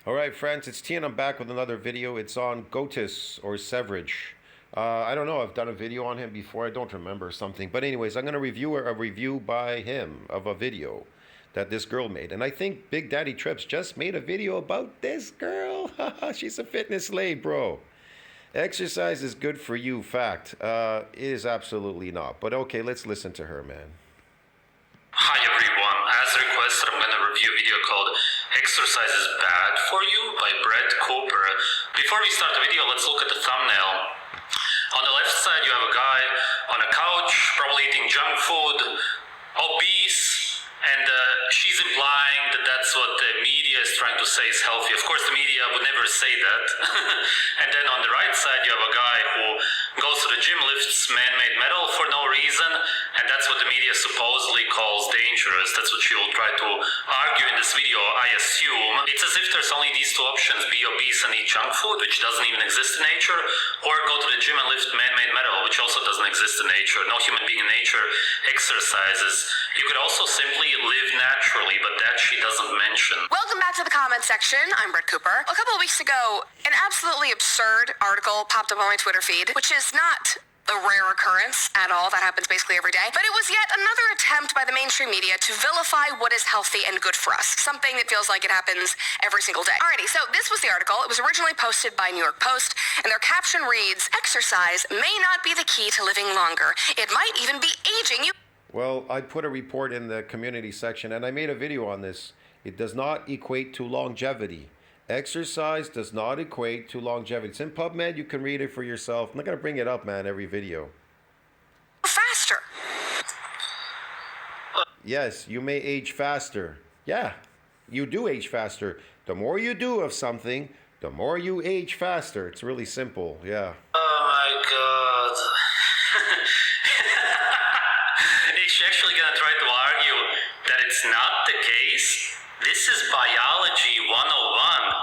All right, friends, it's T and I'm back with another video. It's on Gotis or Severage. I don't know. I've done a video on him before. I don't remember something. But anyways, I'm going to review a review by him of a video that this girl made. And I think Big Daddy Trips just made a video about this girl. She's a fitness slave, bro. Exercise is good for you, fact. It is absolutely not. But okay, let's listen to her, man. Hi everyone, as requested I'm going to review a video called Exercise is Bad for You by Brett Cooper. Before we start the video, let's look at the thumbnail. On the left side you have a guy on a couch, probably eating junk food, obese, and she's implying that that's what the media is trying to say is healthy. Of course the media would never say that. And then on the right side you have a guy who goes to the gym, lifts man-made metal for no reason, and that's what the media supposedly calls dangerous. That's what she will try to argue in this video, I assume. It's as if there's only these two options: be obese and eat junk food, which doesn't even exist in nature, or go to the gym and lift man-made metal, which also doesn't exist in nature. No human being in nature exercises. You could also simply live naturally, but that she doesn't mention. Welcome back to the comment section. I'm Brett Cooper. A couple of weeks ago, an absolutely absurd article popped up on my Twitter feed, which is not a rare occurrence at all. That happens basically every day. But it was yet another attempt by the mainstream media to vilify what is healthy and good for us. Something that feels like it happens every single day. Alrighty, so this was the article. It was originally posted by New York Post, and their caption reads, "Exercise may not be the key to living longer. It might even be aging you." Well, I put a report in the community section and I made a video on this. It does not equate to longevity. Exercise does not equate to longevity. It's in PubMed. You can read it for yourself. I'm not going to bring it up, man, every video. Faster. Yes, you may age faster. Yeah, you do age faster. The more you do of something, the more you age faster. It's really simple. Yeah. Oh my god. Is she actually gonna try to argue that it's not the case? This is biology 101.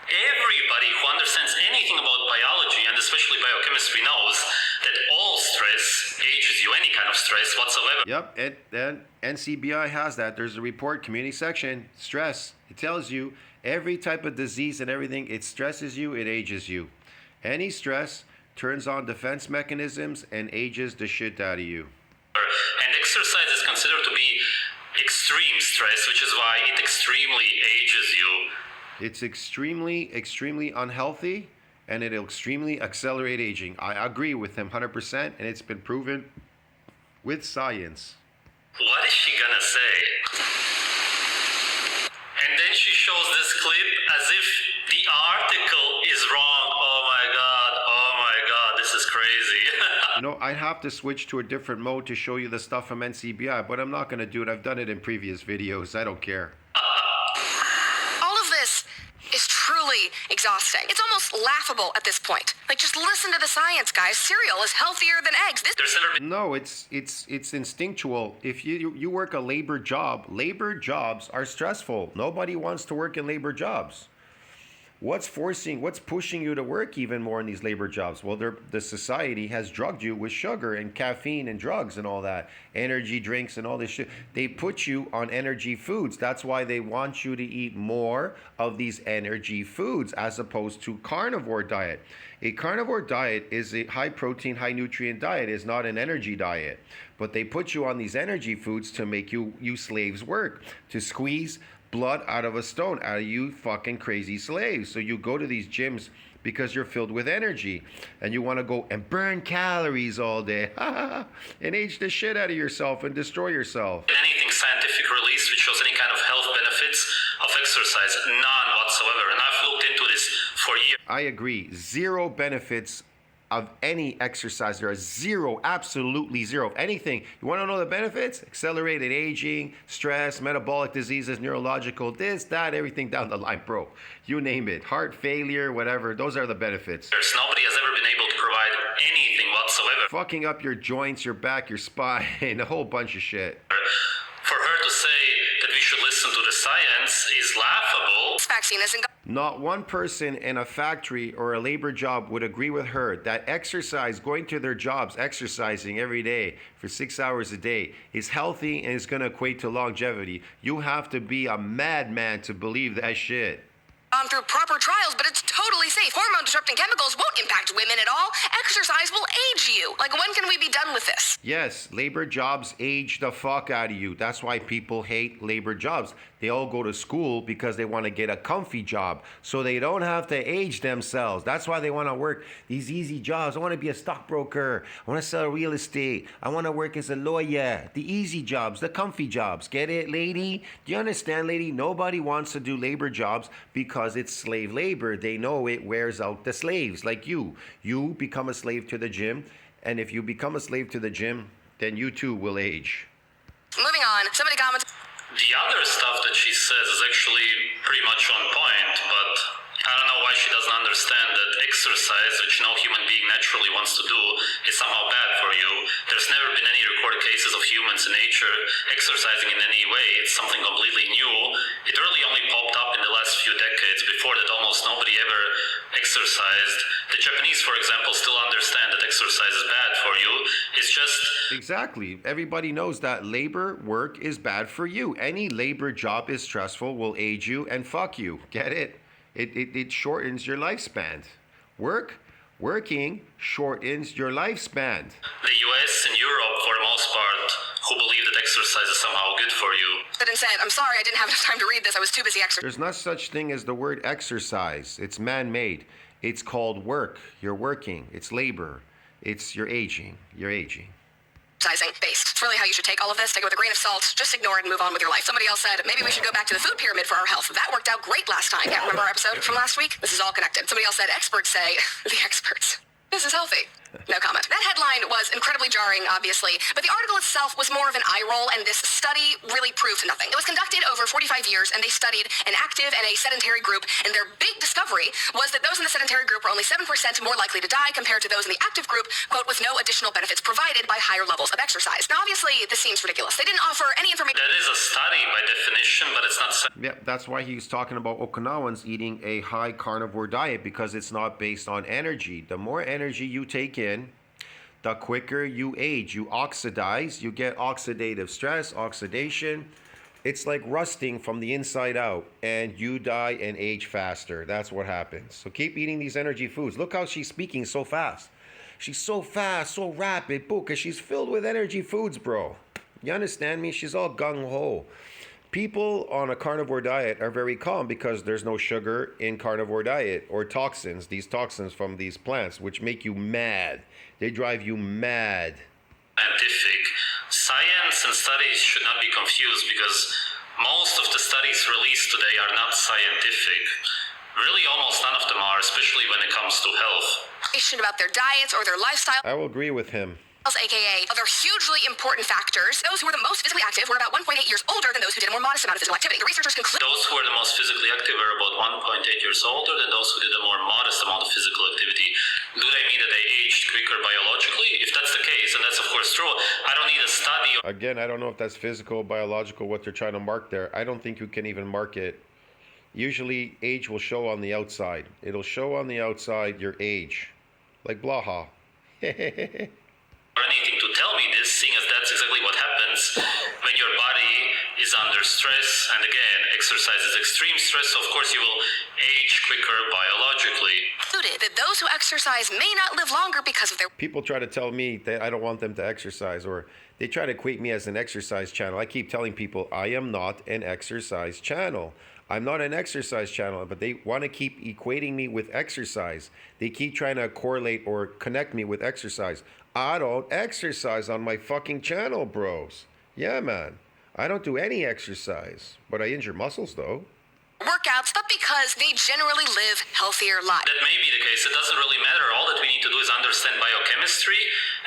Everybody who understands anything about biology, and especially biochemistry, knows that all stress ages you, any kind of stress whatsoever. Yep, and NCBI has that. There's a report, community section, stress. It tells you every type of disease and everything, it stresses you, it ages you. Any stress turns on defense mechanisms and ages the shit out of you. And exercise is considered to be extreme stress, which is why it extremely ages you. It's extremely unhealthy, and it'll extremely accelerate aging. I agree with him 100%, and it's been proven with science. What is she gonna say? And then she shows this clip as if the article is wrong. Oh my god, this is crazy. You know, I'd have to switch to a different mode to show you the stuff from NCBI, but I'm not going to do it. I've done it in previous videos. I don't care. All of this is truly exhausting. It's almost laughable at this point. Like, just listen to the science, guys. Cereal is healthier than eggs. There's never been No, it's instinctual. If you work a labor jobs are stressful. Nobody wants to work in labor jobs. What's pushing you to work even more in these labor jobs? Well, the society has drugged you with sugar and caffeine and drugs and all that, energy drinks and all this shit. They put you on energy foods. That's why they want you to eat more of these energy foods as opposed to carnivore diet. A carnivore diet is a high protein, high nutrient diet. It's not an energy diet. But they put you on these energy foods to make you slaves work, to squeeze blood out of a stone, out of you fucking crazy slaves. So you go to these gyms because you're filled with energy and you want to go and burn calories all day and age the shit out of yourself and destroy yourself. anything scientific released which shows any kind of health benefits of exercise. None whatsoever. And I've looked into this for years. I agree. Zero benefits of any exercise. There are zero, absolutely zero. Of anything. You want to know the benefits? Accelerated aging, stress, metabolic diseases, neurological, this, that, everything down the line, bro. You name it. Heart failure, whatever. Those are the benefits. Nobody has ever been able to provide anything whatsoever. Fucking up your joints, your back, your spine, a whole bunch of shit. For her to say that we should listen to the science is laughable. This vaccine isn't Not one person in a factory or a labor job would agree with her that exercise, going to their jobs, exercising every day for 6 hours a day is healthy and is going to equate to longevity. You have to be a madman to believe that shit. gone through proper trials, but it's totally safe. Hormone-disrupting chemicals won't impact women at all. Exercise will age you. Like, when can we be done with this? Yes, labor jobs age the fuck out of you. That's why people hate labor jobs. They all go to school because they want to get a comfy job so they don't have to age themselves. That's why they want to work these easy jobs. I want to be a stockbroker. I want to sell real estate. I want to work as a lawyer. The easy jobs, the comfy jobs. Get it, lady? Do you understand, lady? Nobody wants to do labor jobs because it's slave labor. They know it wears out the slaves, like you. You become a slave to the gym, and if you become a slave to the gym, then you too will age. Moving on, somebody comments. The other stuff that she says is actually pretty much on point, but I don't know why she doesn't understand that exercise, which no human being naturally wants to do, is somehow bad for you. There's never been any recorded cases of humans in nature exercising in any way. It's something completely new. It really only popped up in the last few decades. Before that, almost nobody ever exercised. The Japanese, for example, still understand that exercise is bad for you. It's just... Exactly. Everybody knows that labor work is bad for you. Any labor job is stressful, will age you, and fuck you. Get it? It shortens your lifespan. Working shortens your lifespan. The US and Europe, for the most part, who believe that exercise is somehow good for you. And said, I'm sorry, I didn't have enough time to read this. I was too busy exercising. There's not such thing as the word exercise. It's man-made. It's called work. You're working. It's labor. You're aging. You're aging. Based. It's really how you should take all of this. Take it with a grain of salt. Just ignore it and move on with your life. Somebody else said, maybe we should go back to the food pyramid for our health. That worked out great last time. Yeah, remember our episode from last week? This is all connected. Somebody else said, experts say, the experts. This is healthy. No comment. That headline was incredibly jarring, obviously, but the article itself was more of an eye roll, and this study really proved nothing. It was conducted over 45 years, and they studied an active and a sedentary group, and their big discovery was that those in the sedentary group were only 7% more likely to die compared to those in the active group, quote, with no additional benefits provided by higher levels of exercise. Now, obviously, this seems ridiculous. They didn't offer any information. That is a study by definition, but it's not... Yeah, that's why he's talking about Okinawans eating a high carnivore diet, because it's not based on energy. The more energy you take in, the quicker you age. You oxidize, you get oxidative stress, oxidation. It's like rusting from the inside out, and you die and age faster. That's what happens. So keep eating these energy foods. Look how she's speaking so fast. She's so fast, so rapid, boo, because she's filled with energy foods, bro. You understand me? She's all gung-ho. People on a carnivore diet are very calm because there's no sugar in carnivore diet, or toxins, these toxins from these plants, which make you mad. They drive you mad. Scientific. Science and studies should not be confused, because most of the studies released today are not scientific. Really, almost none of them are, especially when it comes to health. About their diets or their lifestyle. I will agree with him. AKA other hugely important factors. Those who were the most physically active were about 1.8 years older than those who did a more modest amount of physical activity. The researchers conclude those who were the most physically active were about 1.8 years older than those who did a more modest amount of physical activity. Do they mean that they aged quicker biologically? If that's the case, and that's of course true, I don't need a study. Again, I don't know if that's physical, biological, what they're trying to mark there. I don't think you can even mark it. Usually, age will show on the outside. It'll show on the outside your age. Like Blaha. Or anything to tell me this, seeing as that's exactly what happens when your body is under stress. And again, exercise is extreme stress, so of course you will age quicker biologically. That those who exercise may not live longer because of their... People try to tell me that I don't want them to exercise, or they try to equate me as an exercise channel. I keep telling people I am not an exercise channel. I'm not an exercise channel, but they want to keep equating me with exercise. They keep trying to correlate or connect me with exercise. I don't exercise on my fucking channel, bros. Yeah, man. I don't do any exercise, but I injure muscles, though. Workouts, but because they generally live healthier lives. That may be the case. It doesn't really matter. All that we need to do is understand biochemistry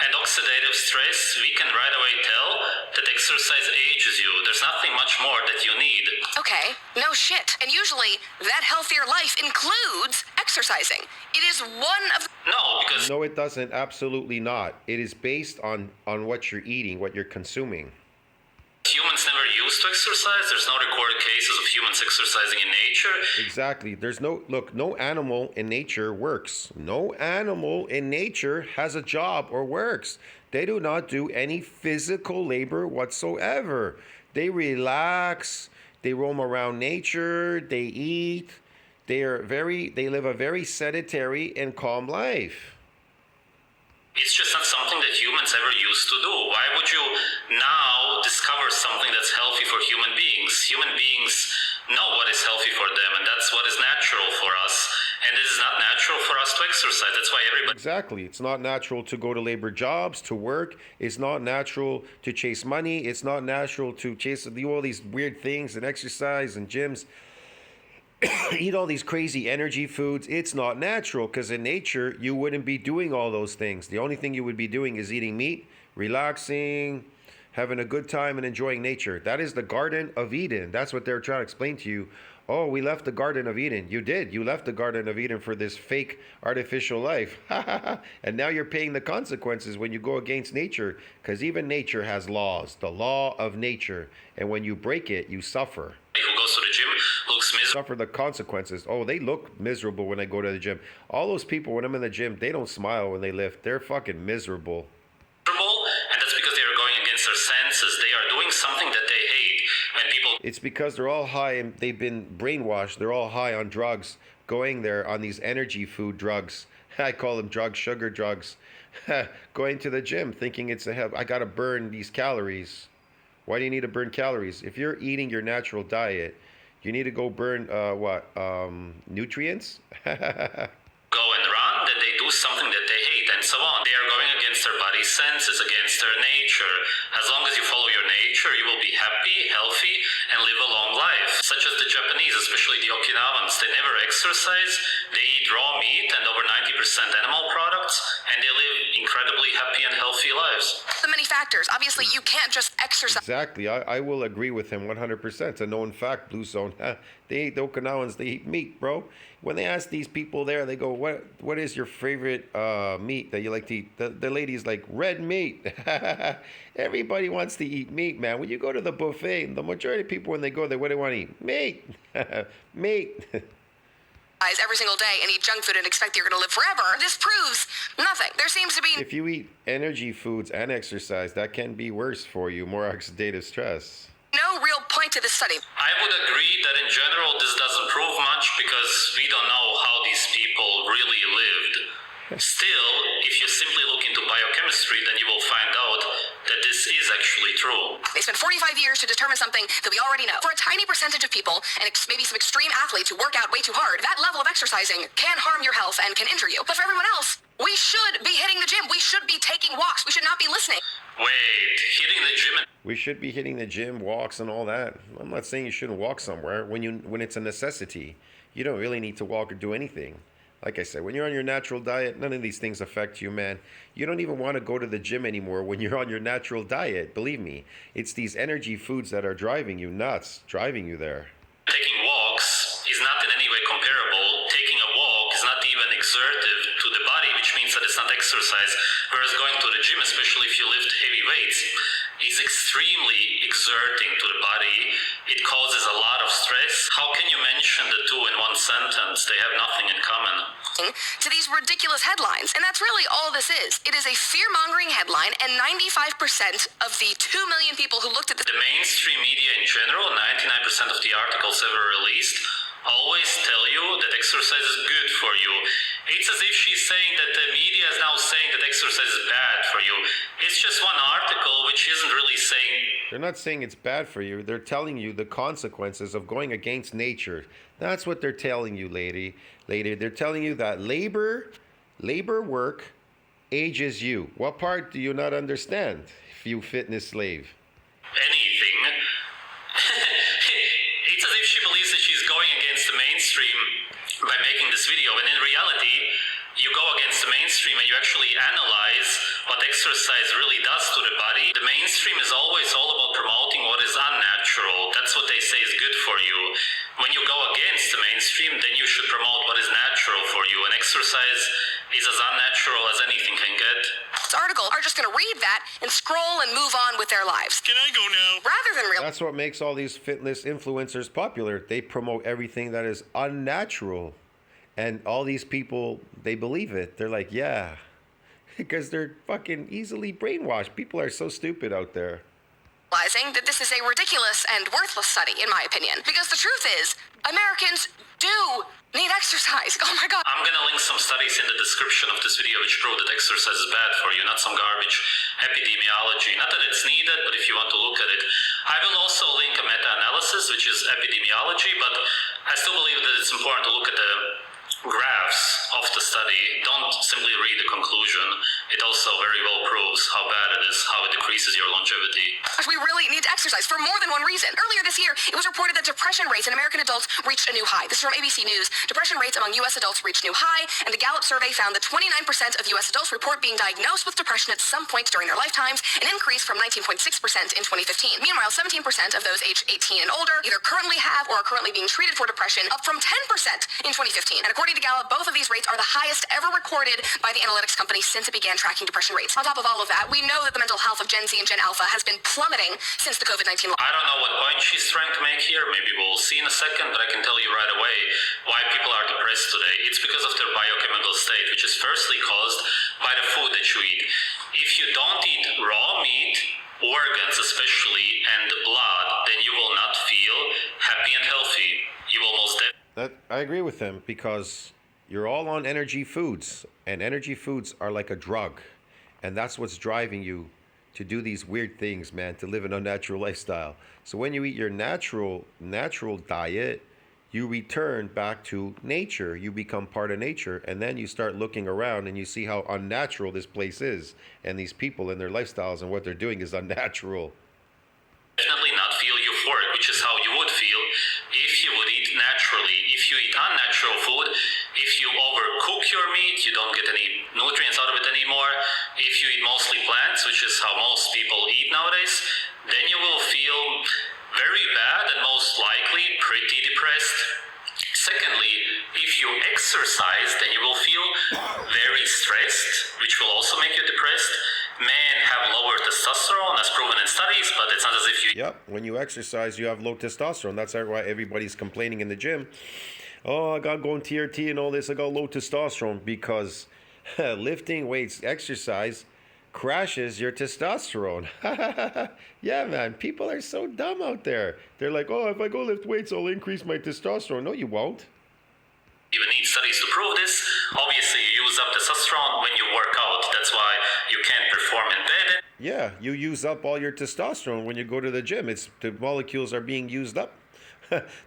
and oxidative stress. We can right away tell that exercise ages you. There's nothing much more that you need. Okay, no shit. And usually, that healthier life includes exercising. It is one of the... No, because... No, it doesn't. Absolutely not. It is based on what you're eating, what you're consuming. Humans never used to exercise. There's no recorded cases of humans exercising in nature. Exactly. There's no animal in nature works. No animal in nature has a job or works. They do not do any physical labor whatsoever. They relax. They roam around nature. They eat. They live a very sedentary and calm life. It's just not something that humans ever used to do. Why would you now discover something that's healthy for human beings? Human beings know what is healthy for them, and that's what is natural for us. And it is not natural for us to exercise. That's why everybody... Exactly. It's not natural to go to labor jobs, to work. It's not natural to chase money. It's not natural to do all these weird things and exercise and gyms. Eat all these crazy energy foods. It's not natural because in nature, you wouldn't be doing all those things. The only thing you would be doing is eating meat, relaxing, having a good time, and enjoying nature. That is the Garden of Eden. That's what they're trying to explain to you. Oh, we left the Garden of Eden. You did. You left the Garden of Eden for this fake artificial life. And now you're paying the consequences when you go against nature, because even nature has laws, the law of nature. And when you break it, you suffer. who goes to the gym looks miserable. Suffer the consequences. Oh, they look miserable when I go to the gym. All those people, when I'm in the gym, they don't smile when they lift. They're fucking miserable. And that's because they are going against their senses. They are doing something that they hate. When people... It's because they're all high and they've been brainwashed. They're all high on drugs, going there on these energy food drugs. I call them drugs, sugar drugs. Going to the gym thinking it's a help. I got to burn these calories. Why do you need to burn calories? If you're eating your natural diet, you need to go burn nutrients? go and run, then they do something that they hate, and so on. They are going against their body's senses, against their nature. As long as you follow your nature, you will be happy, healthy, and live a long life. Such as the Japanese, especially the Okinawans. They never exercise, they eat raw meat and over 90% animal products, and they live incredibly happy and healthy lives. The many factors. Obviously, you can't just exercise. Exactly. I will agree with him 100%. It's a known fact, Blue Zone. The Okinawans, they eat meat, bro. When they ask these people there, they go, what is your favorite meat that you like to eat? The lady's like, red meat. Everybody wants to eat meat, man. When you go to the buffet, the majority of people, when they go there, what do they want to eat? Meat. Meat. Every single day and eat junk food and expect you're going to live forever. This proves nothing. There seems to be... If you eat energy foods and exercise, that can be worse for you, more oxidative stress. no real point to this study. I would agree that in general this doesn't prove much because we don't know how these people really lived. Still, if you simply look into biochemistry, then you will find out that this is actually true. They spent 45 years to determine something that we already know. For a tiny percentage of people, and maybe some extreme athletes who work out way too hard, that level of exercising can harm your health and can injure you. But for everyone else, we should be hitting the gym. We should be taking walks. We should not be listening. Wait, hitting the gym... We should be hitting the gym, walks, and all that. I'm not saying you shouldn't walk somewhere when it's a necessity. You don't really need to walk or do anything. Like I said, when you're on your natural diet, none of these things affect you, man. You don't even want to go to the gym anymore when you're on your natural diet. Believe me, it's these energy foods that are driving you nuts, driving you there. Taking walks is not in any way comparable. Taking a walk is not even exertive to the body, which means that it's not exercise. Whereas going to the gym, especially if you lift heavy weights, is extremely exerting to the body. It causes a lot of stress. How can you mention the two in one sentence? They have nothing in common. To these ridiculous headlines. And that's really all this is. It is a fear-mongering headline, and 95% of the 2 million people who looked at this... The mainstream media in general, 99% of the articles ever released, always tell you that exercise is good for you. It's as if she's saying that the media is now saying that exercise is bad for you. It's just one article which isn't really saying... They're not saying it's bad for you. They're telling you the consequences of going against nature. That's what they're telling you, lady. They're telling you that labor work ages you. What part do you not understand, you fitness slave? Anything. It's as if she believes that she's going against the mainstream by making this video, and in reality, you go against the mainstream and you actually analyze what exercise really does to the body. The mainstream is always all about promoting what is unnatural. That's what they say is good for you. When you go against the mainstream, then you should promote what is natural for you, and exercise is as unnatural as anything can get. This article are just going to read that and scroll and move on with their lives. Can I go now? Rather than real... That's what makes all these fitness influencers popular. They promote everything that is unnatural. And all these people, they believe it. They're like, yeah. Because they're fucking easily brainwashed. People are so stupid out there. realizing that this is a ridiculous and worthless study, in my opinion. Because the truth is, Americans do need exercise. Oh my God. I'm gonna link some studies in the description of this video which prove that exercise is bad for you, not some garbage epidemiology. Not that it's needed, but if you want to look at it. I will also link a meta-analysis, which is epidemiology, but I still believe that it's important to look at the graphs of the study. Don't simply read the conclusion. It also very well proves how bad it is, how it decreases your longevity. We really need to exercise for more than one reason. Earlier this year, it was reported that depression rates in American adults reached a new high. This is from ABC News. Depression rates among U.S. adults reached new high, and the Gallup survey found that 29% of U.S. adults report being diagnosed with depression at some point during their lifetimes, an increase from 19.6% in 2015. Meanwhile, 17% of those aged 18 and older either currently have or are currently being treated for depression, up from 10% in 2015. And according to Gallup, both of these rates are the highest ever recorded by the analytics company since it began tracking depression rates. On top of all of that, we know that the mental health of Gen Z and Gen Alpha has been plummeting since the COVID-19 I don't know what point she's trying to make here. Maybe we'll see in a second, but I can tell you right away why people are depressed today. It's because of their biochemical state, which is firstly caused by the food that you eat. If you don't eat raw meat, organs especially, and blood, then you will not feel happy and healthy. You will most definitely... I agree with them because you're all on energy foods, and energy foods are like a drug, and that's what's driving you to do these weird things, man, to live an unnatural lifestyle. So when you eat your natural diet, you return back to nature. You become part of nature, and then you start looking around and you see how unnatural this place is, and these people and their lifestyles and what they're doing is unnatural. Definitely not feel euphoric, which is how you would feel if you would eat naturally. If you eat unnatural food, if you overcook your meat, you don't get any nutrients out of it anymore. If you eat mostly plants, which is how most people eat nowadays, then you will feel very bad and most likely pretty depressed. Secondly, if you exercise, then you will feel very stressed, which will also make you depressed. Men have lower testosterone, as proven in studies, but it's not as if you... Yep, when you exercise, you have low testosterone. That's why everybody's complaining in the gym. Oh, I got going TRT and all this. I got low testosterone because lifting weights, exercise, crashes your testosterone. Yeah, man, people are so dumb out there. They're like, oh, if I go lift weights, I'll increase my testosterone. No, you won't. Even need studies to prove this. Obviously, you use up testosterone when you work out. That's why you can't perform in bed. Yeah, you use up all your testosterone when you go to the gym. The molecules are being used up.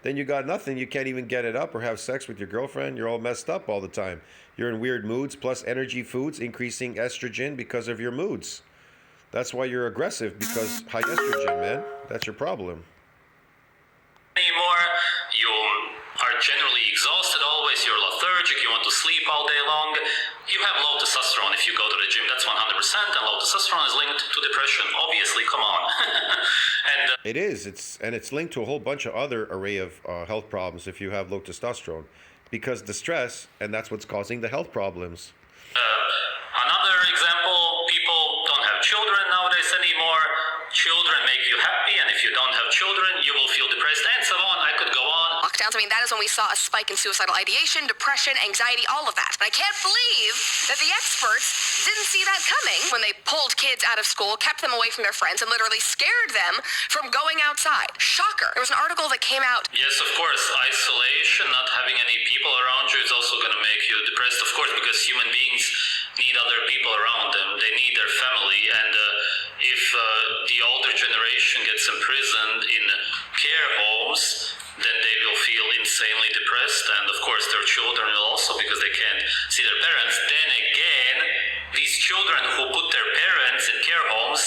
Then you got nothing. You can't even get it up or have sex with your girlfriend. You're all messed up all the time. You're in weird moods, plus energy foods, increasing estrogen because of your moods. That's why you're aggressive, because high estrogen, man. That's your problem. Anymore, you are generally exhausted always, you're lethargic, you want to sleep all day long. You have low testosterone if you go to the gym, that's 100%, and low testosterone is linked to depression, obviously, come on. And it is, it's linked to a whole bunch of other array of health problems if you have low testosterone, because the stress, and that's what's causing the health problems. Another example, people don't have children nowadays anymore. Children make you happy, and if you don't have children, you will feel depressed, and so on. I could go on. Lockdowns, I mean, that is when we saw a spike in suicidal ideation, depression, anxiety, all of that. And I can't believe that the experts didn't see that coming when they pulled kids out of school, kept them away from their friends, and literally scared them from going outside. Shocker. There was an article that came out. Yes, of course, isolation, not having any people around you is also going to make you depressed, of course, because human beings need other people around them. They need their family, and if the older generation gets imprisoned in care homes, then they will feel insanely depressed, and of course their children will also, because they can't see their parents. Then again, these children who put their parents in care homes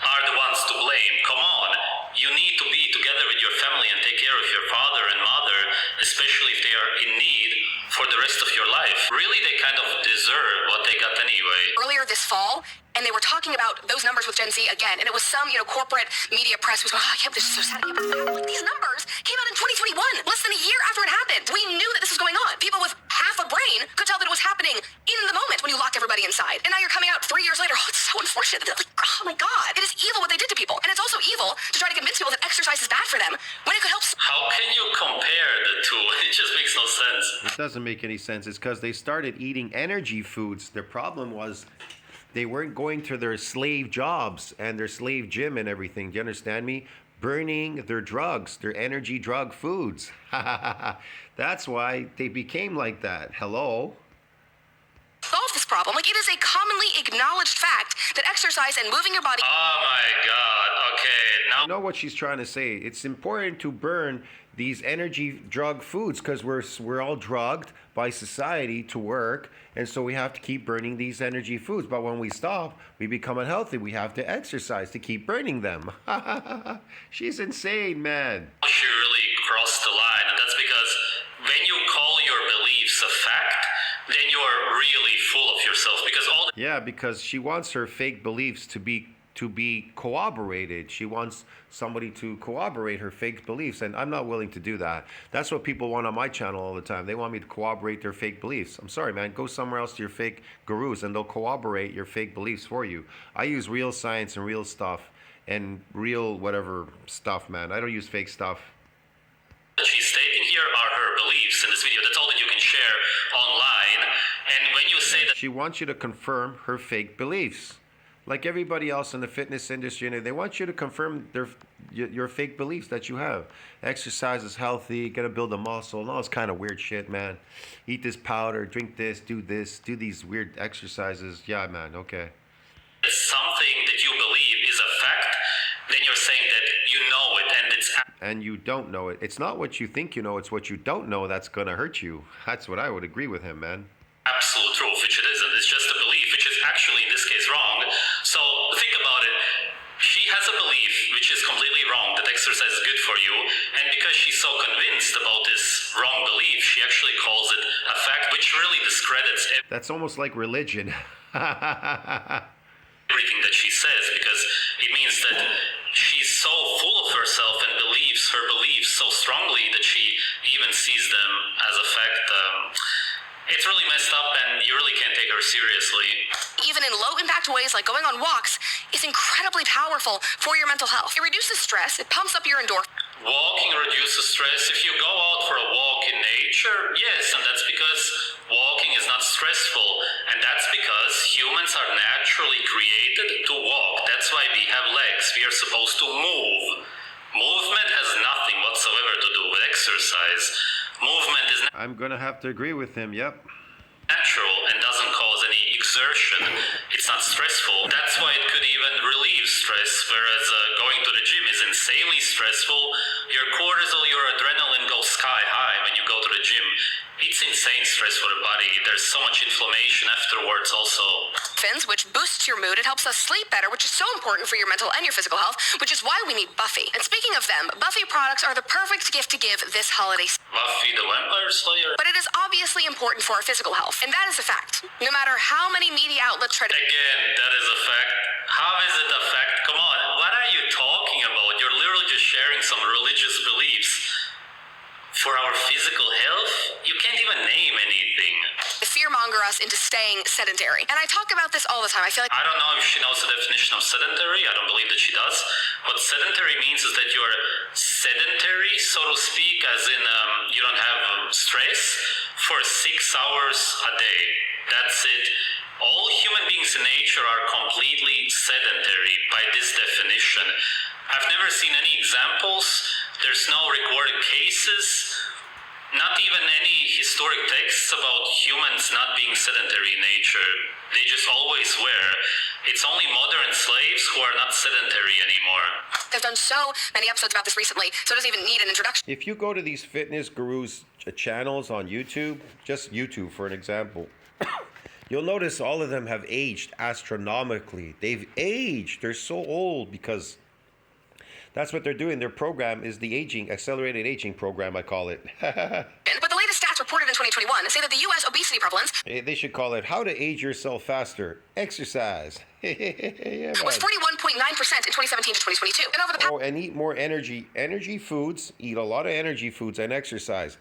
are the ones to blame. Come on, you need to be together with your family and take care of your father and mother, especially if they are in need for the rest of your life. Really, they kind of deserve what they got anyway. Earlier this fall, and they were talking about those numbers with Gen Z again, and it was some, corporate media press was going, oh, I can't believe this is so sad. I can't believe that. Like, these numbers came out in 2021, less than a year after it happened. We knew that this was going on. People with half a brain could tell that it was happening in the moment when you locked everybody inside. And now you're coming out 3 years later. Oh, it's so unfortunate. Like, oh my God. It is evil what they did to people. And it's also evil to try to convince people that exercise is bad for them when it could help. How can you compare the two? It just makes no sense. It doesn't make any sense. It's because they started eating energy foods. Their problem was They weren't going to their slave jobs and their slave gym and everything. Do you understand me? Burning their drugs, their energy drug foods. That's why they became like that. Hello? Solve this problem. Like, it is a commonly acknowledged fact that exercise and moving your body. Oh my god. Okay, now I know what she's trying to say. It's important to burn these energy drug foods because we're all drugged by society to work, and so we have to keep burning these energy foods. But when we stop, we become unhealthy. We have to exercise to keep burning them. She's insane, man. she really crossed the line, and that's because when you call your beliefs a fact, then you're really full of yourself because all the Yeah, because she wants her fake beliefs to be corroborated. She wants somebody to corroborate her fake beliefs, and I'm not willing to do that. That's what people want on my channel all the time. They want me to corroborate their fake beliefs. I'm sorry, man. Go somewhere else to your fake gurus, and they'll corroborate your fake beliefs for you. I use real science and real stuff and real whatever stuff, man. I don't use fake stuff. that she's stating here are her beliefs in this video. That's all that you can share online. And when you say that She wants you to confirm her fake beliefs. Like everybody else in the fitness industry, and they want you to confirm your fake beliefs that you have. Exercise is healthy, you gotta build a muscle, and all this kind of weird shit, man. Eat this powder, drink this, do these weird exercises. Yeah, man, okay. something that you believe is a fact, then you're saying that you know it and it's And you don't know it. It's not what you think you know, it's what you don't know that's gonna hurt you. That's what I would agree with him, man. absolute truth, which it isn't. It's just a belief, which is actually in this case wrong. So think about it. She has a belief which is completely wrong that exercise is good for you, and because she's so convinced about this wrong belief, she actually calls it a fact, which really discredits That's almost like religion. everything that she says, because it means that she's so full of herself and believes her beliefs so strongly that she even sees them as a fact. It's really messed up, and you really can't take her seriously. Even in low-impact ways like going on walks, is incredibly powerful for your mental health. It reduces stress, it pumps up your endorphins. Walking reduces stress. If you go out for a walk in nature, yes, and that's because walking is not stressful, and that's because humans are naturally created to walk. That's why we have legs. We are supposed to move. Movement has nothing whatsoever to do with exercise. Movement is I'm gonna have to agree with him, yep. natural and doesn't cause any exertion. It's not stressful. That's why it could even relieve stress, whereas going to the gym is insanely stressful. Your cortisol, your adrenaline go sky high when you go to the gym. It's insane stress for the body. There's so much inflammation afterwards also. Which boosts your mood. It helps us sleep better, which is so important for your mental and your physical health, which is why we need Buffy. And speaking of them, Buffy products are the perfect gift to give this holiday season. Buffy the Vampire Slayer. But it is obviously important for our physical health, and that is a fact. No matter how many media outlets try to... Again, that is a fact. How is it a fact? Come on, what are you talking about? You're literally just sharing some religious beliefs. For our physical health, you can't even name anything. fearmonger us into staying sedentary. And I talk about this all the time. I feel like I don't know if she knows the definition of sedentary. I don't believe that she does. What sedentary means is that you're sedentary, so to speak, as in you don't have stress for 6 hours a day. That's it. All human beings in nature are completely sedentary by this definition. I've never seen any examples. There's no recorded cases. Not even any historic texts about humans not being sedentary in nature. They just always were. It's only modern slaves who are not sedentary anymore. I've done so many episodes about this recently, so it doesn't even need an introduction. If you go to these fitness gurus channels on YouTube, just YouTube for an example, you'll notice all of them have aged astronomically. They've aged. They're so old because that's what they're doing. Their program is the accelerated aging program, I call it. But the latest stats reported in 2021 say that the U.S. obesity prevalence They should call it How to Age Yourself Faster. Exercise. Yeah, was 41.9% in 2017 to 2022. And over the past... Oh, and eat more energy foods. Eat a lot of energy foods and exercise.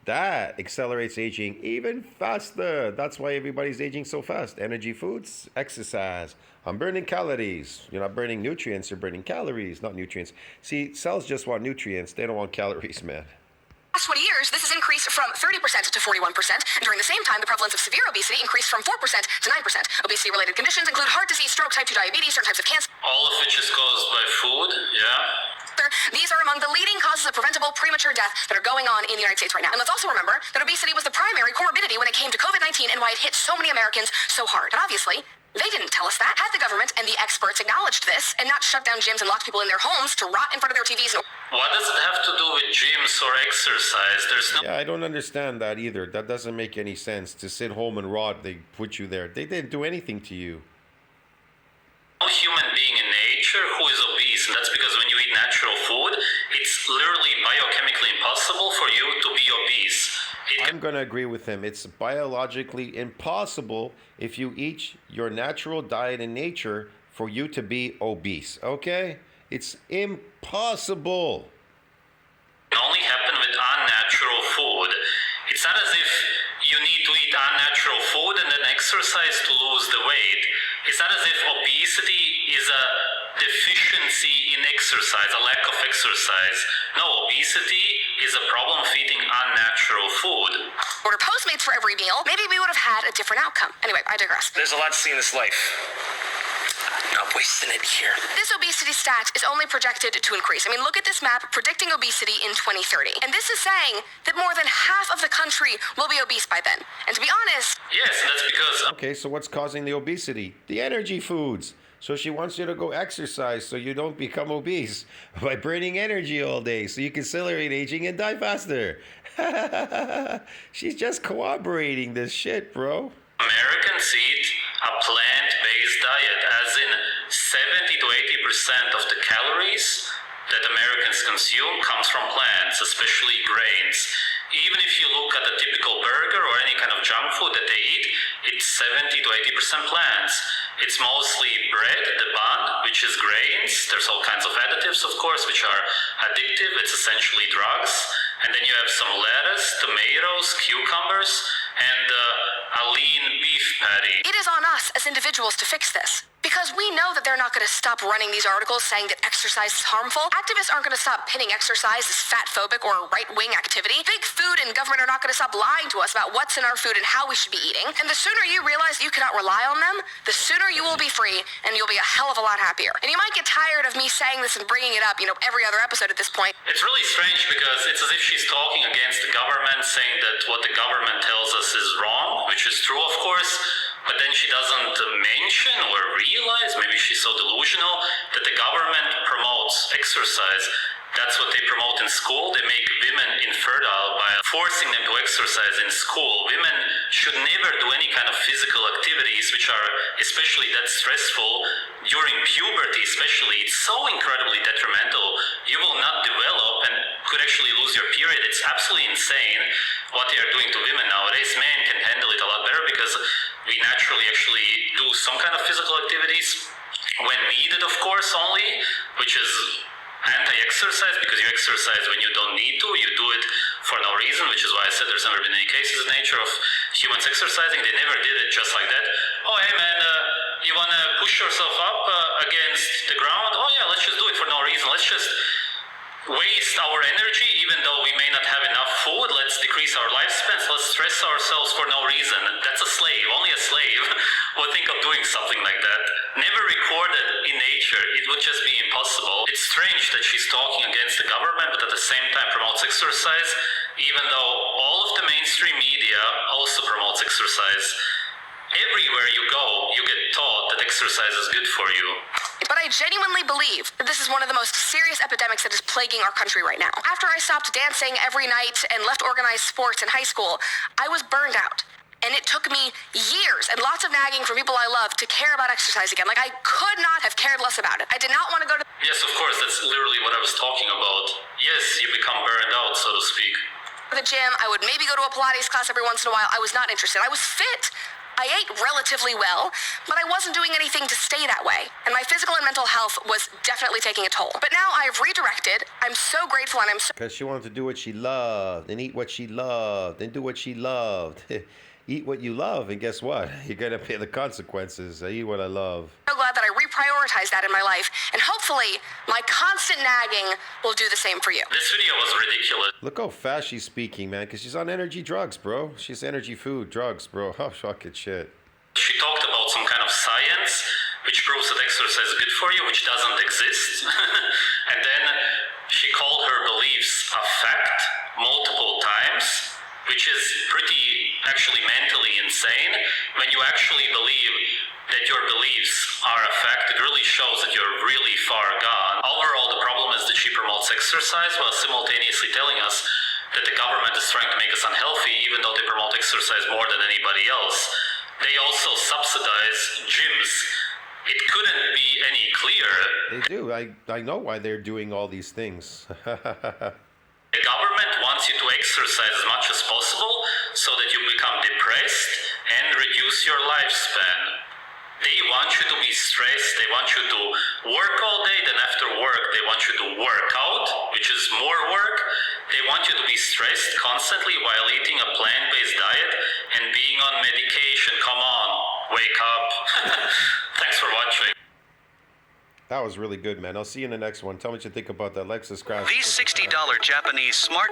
That accelerates aging even faster. That's why everybody's aging so fast. Energy foods, exercise. I'm burning calories. You're not burning nutrients, you're burning calories, not nutrients. See, cells just want nutrients. They don't want calories, man. Last 20 years, this has increased increased from 30% to 41%. And during the same time, the prevalence of severe obesity increased from 4% to 9%. Obesity-related conditions include heart disease, stroke, type 2 diabetes, certain types of cancer. All of which is caused by food, yeah? These are among the leading causes of preventable premature death that are going on in the United States right now. And let's also remember that obesity was the primary comorbidity when it came to COVID-19 and why it hit so many Americans so hard. And obviously, they didn't tell us that. Had the government and the experts acknowledged this and not shut down gyms and locked people in their homes to rot in front of their TVs. What does it have to do with gyms or exercise? There's no... Yeah, I don't understand that either. That doesn't make any sense. To sit home and rot, they put you there. They didn't do anything to you. No human being in nature who is obese, and that's because when you eat natural food, it's literally biochemically impossible for you to be obese. I'm going to agree with him. It's biologically impossible if you eat your natural diet in nature for you to be obese, okay? It's impossible. It can only happen with unnatural food. It's not as if you need to eat unnatural food and then exercise to lose the weight. It's not as if obesity is a deficiency in exercise, a lack of exercise. No, obesity is a problem feeding unnatural food. Order Postmates for every meal, maybe we would have had a different outcome. Anyway, I digress. There's a lot to see in this life. Not wasting it here. This obesity stat is only projected to increase. I mean, look at this map predicting obesity in 2030. And this is saying that more than half of the country will be obese by then. And to be honest... Yes, that's because... Okay, so what's causing the obesity? The energy foods. So she wants you to go exercise so you don't become obese by burning energy all day so you can accelerate aging and die faster. She's just corroborating this shit, bro. Americans eat a plant-based diet, as in 70 to 80% of the calories that Americans consume comes from plants, especially grains. Even if you look at a typical burger or any kind of junk food that they eat, it's 70 to 80% plants. It's mostly bread, the bun, which is grains. There's all kinds of additives, of course, which are addictive. It's essentially drugs. And then you have some lettuce, tomatoes, cucumbers, and a lean beef patty. It is on us as individuals to fix this. Because we know that they're not going to stop running these articles saying that exercise is harmful. Activists aren't going to stop pinning exercise as fat-phobic or a right-wing activity. Big food and government are not going to stop lying to us about what's in our food and how we should be eating. And the sooner you realize you cannot rely on them, the sooner you will be free and you'll be a hell of a lot happier. And you might get tired of me saying this and bringing it up, every other episode at this point. It's really strange because it's as if she's talking against the government, saying that what the government tells us is wrong, which is true, of course. But then she doesn't mention or realize, maybe she's so delusional, that the government promotes exercise. That's what they promote in school. They make women infertile by forcing them to exercise in school. Women should never do any kind of physical activities, which are especially that stressful. During puberty especially, it's so incredibly detrimental. You will not develop and could actually lose your period. It's absolutely insane what they are doing to women nowadays. Men can handle it a lot better because we naturally actually do some kind of physical activities when needed, of course, only, which is anti-exercise, because you exercise when you don't need to. You do it for no reason, which is why I said there's never been any cases in nature of humans exercising. They never did it just like that. Oh, hey man, you want to push yourself up against the ground? Oh yeah, let's just do it for no reason. Let's just waste our energy even though we may not have enough food. Let's decrease our lifespans. Let's stress ourselves for no reason. That's a slave. Only a slave would think of doing something like that. Never recorded in nature. It would just be impossible. It's strange that she's talking against the government but at the same time promotes exercise, even though all of the mainstream media also promotes exercise. Everywhere you go, you get taught that exercise is good for you. But I genuinely believe that this is one of the most serious epidemics that is plaguing our country right now. After I stopped dancing every night and left organized sports in high school, I was burned out. And it took me years and lots of nagging from people I love to care about exercise again. Like, I could not have cared less about it. I did not want to go to... Yes, of course, that's literally what I was talking about. Yes, you become burned out, so to speak. The gym, I would maybe go to a Pilates class every once in a while. I was not interested. I was fit. I ate relatively well, but I wasn't doing anything to stay that way. And my physical and mental health was definitely taking a toll. But now I've redirected. I'm so grateful and I'm so... Because she wanted to do what she loved and eat what she loved and do what she loved. Eat what you love, and guess what? You're going to pay the consequences. I eat what I love. glad that I prioritize that in my life. And hopefully, my constant nagging will do the same for you. This video was ridiculous. Look how fast she's speaking, man, because she's on energy drugs, bro. She's energy food, drugs, bro. Oh, fucking shit. She talked about some kind of science which proves that exercise is good for you, which doesn't exist. And then she called her beliefs a fact multiple times, which is pretty actually mentally insane. When you actually believe that your beliefs are a fact, it really shows that you're really far gone. Overall, the problem is that she promotes exercise while simultaneously telling us that the government is trying to make us unhealthy, even though they promote exercise more than anybody else. They also subsidize gyms. It couldn't be any clearer. They do. I know why they're doing all these things. The government wants you to exercise as much as possible so that you become depressed and reduce your lifespan. They want you to be stressed, they want you to work all day, then after work they want you to work out, which is more work. They want you to be stressed constantly while eating a plant-based diet and being on medication. Come on, wake up. Thanks for watching. That was really good, man. I'll see you in the next one. Tell me what you think about that Lexus crash. These $60 Japanese smart